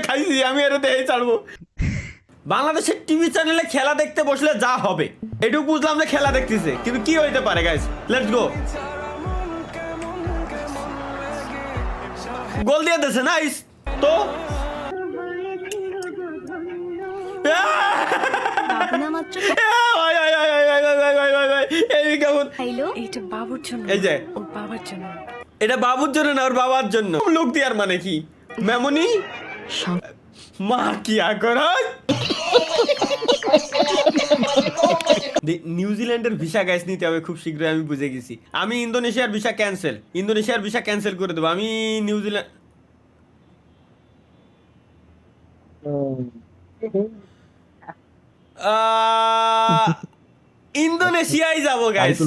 খাইছি আমি এর দেই ছাড়বো। বাংলাদেশের টিভি চ্যানেলে খেলা দেখতে বসলে যা হবে এটুকু বুঝলাম যে খেলা দেখতেছে, কিন্তু কি হইতে পারে গাইস। Let's go. গোল দিয়ে দিয়েছে, নাইস। তো এটা বাবুর জন্য না, ওর বাবার জন্য। লোক দিয়ার মানে কি মেমনি মা কি করা। নিউজিল্যান্ডের ভিসা গাইস নিতে হবে খুব শীঘ্রই, আমি বুঝে গেছি। আমি ইন্দোনেশিয়ার ভিসা ক্যান্সেল করে দেবো। আমি নিউজিল্যান্ড ইন্দোনেশিয়ায় যাবো গাইস।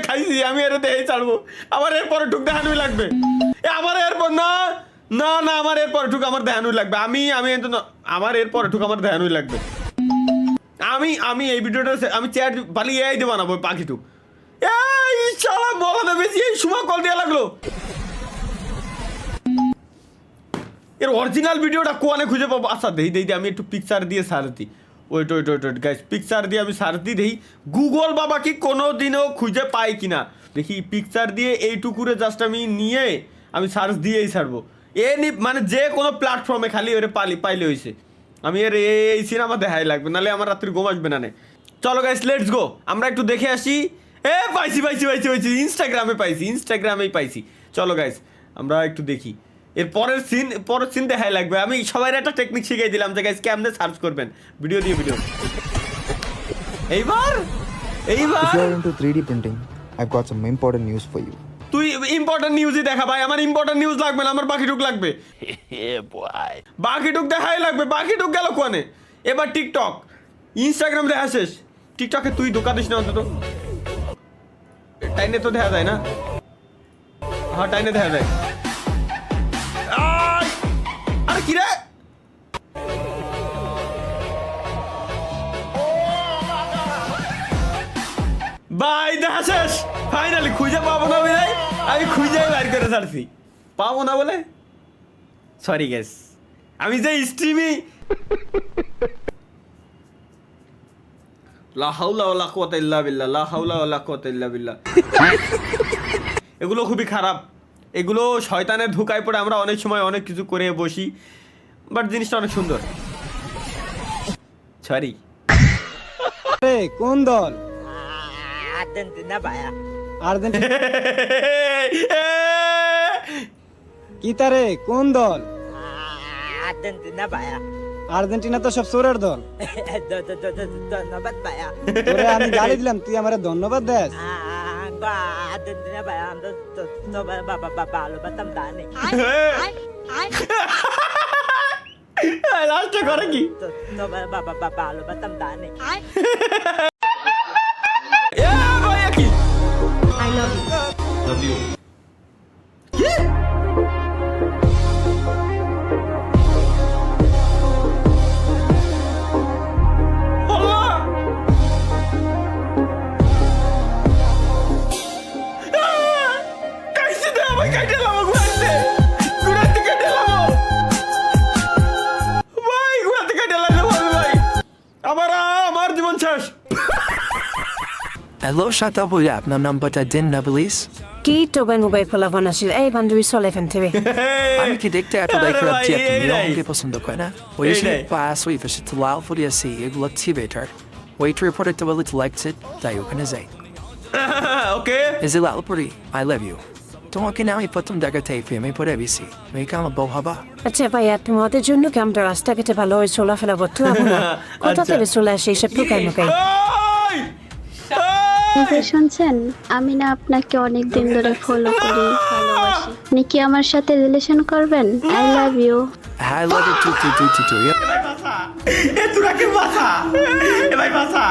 খাইছি আমি এর দেই ছাড়বো। আমার এরপরে ঢুক দেখানোই লাগবে। আমার এরপর না না না আমার এরপরে ঢুক আমার দেখানোই লাগবে। আমি আমার এরপরে ঢুক আমার দেখানোই লাগবে। আমি এই ভিডিওটা আমি চ্যাট পালিয়ে এই দেবো বানাবো পাখি টুক। এই শালা বলা বেশি এই সময় কল দেওয়া লাগলো। এর অরিজিনাল ভিডিওটা কোয়ানে খুঁজে পাবো? আচ্ছা দেই আমি একটু পিকচার দিয়ে সার্চ দিই। ওয়েট গাইস, পিকচার দিয়ে আমি সার্চ দিই দেখি গুগল বাবা কি কোনো দিনও খুঁজে পাই কিনা দেখি। পিকচার দিয়ে এইটুকুরে জাস্ট আমি নিয়ে আমি সার্চ দিয়েই ছাড়বো। মানে যে কোনো প্ল্যাটফর্মে খালি ওরে পাইলে হয়েছে। আমি এর এই সিনেমা দেখাই লাগবে, নাহলে আমার রাত্রি ঘুম আসবে না। চলো গাইস লেটস গো, আমরা একটু দেখে আসি। পাইছি ইনস্টাগ্রামেই পাইছি। চলো গাইস আমরা একটু দেখি। এর পরের সিন দেখাই লাগবে। আমি সবাই একটা টেকনিক শিখিয়ে দিলাম যে গাইস কেমনে সার্চ করবেন ভিডিও। এইবার If you are into 3D printing, I've got some important news for you. তুই ইম্পর্টেন্ট নিউজই দেখা ভাই। আমার ইম্পর্টেন্ট নিউজ লাগবে না, আমার বাকিটুক লাগবে। বাকিটুক দেখাই লাগবে। বাকিটুক গেল কোনে? এবার টিকটক ইনস্টাগ্রাম দেখা শেষ। টিকটকে তুই ধোকা দিস না অন্তত। টাইনে তো দেখা যায় না। হ্যাঁ টাইনে দেখা যায়। আরে কি রে ভাই দেখা শেষ। ফাইনালি খুঁজে পাবো না ভাই। আমি খুঁজে বাইর করে ছাড়ছি। পাবো না বলে সরি গেস। আমি যে স্ট্রিমি লা হাওলা ওয়ালা কুওয়াতা ইল্লা বিল্লাহ, লা হাওলা ওয়ালা কুওয়াতা ইল্লা বিল্লাহ। এগুলো খুবই খারাপ। এগুলো শয়তানের ধোঁকায় পড়ে আমরা অনেক সময় অনেক কিছু করে বসি, বাট জিনিসটা অনেক সুন্দর। সরি কোন দল? আর্জেন্টিনা ভাইয়া। আর্জেন্টিনা কি তারে কোন দল? আর্জেন্টিনা ভাইয়া। আর্জেন্টিনা তো সব চোরের দল। ধন্যবাদ ভাইয়া। তোরে আমি গালি দিলাম, তুই আমারে ধন্যবাদ দেস? আর্জেন্টিনা ভাইয়া আমরা তো ভালোবাসতাম জানি। লাস্টে করে কি ভালোবাসতাম জানি। Love you. আমার জীবন শেষ। Hello, shata boya, আপনার নাম্বারটা দেন না প্লিজ। কি তো মোবাইল ফোলাফোন আসিল এই বান্ধবী চলে ফেন থেকে। আমি কি দেখতে এতটাই খারাপ যে আপনি মেয়েকে পছন্দ করে না? ওই যে পাস ওই ফেসে তো লাল ফুটে আসি এগুলো টিভেটার ওয়েট রিপোর্টে তো বলে সিলেক্টেড তাই ওখানে যাই। ওকে এজ এ লাল পরি আই লাভ ইউ। তোমাকে না আমি প্রথম দেখাতে প্রেমে পড়ে বেশি মেয়ে আমার বউ হবা। আচ্ছা ভাইয়া তোমাদের জন্য কি আমরা রাস্তা কেটে ভালো ওই চলাফেরা করতে পারবো না? কোথা থেকে চলে আসে এইসব টুকাই মুকাই? শুনছেন, আমি না আপনাকে অনেক দিন ধরে ফলো করি, ভালোবাসি। আপনি কি আমার সাথে রিলেশন করবেন? I love you. I love you too. এ তোরা কে বাসা? এ ভাই বাসা।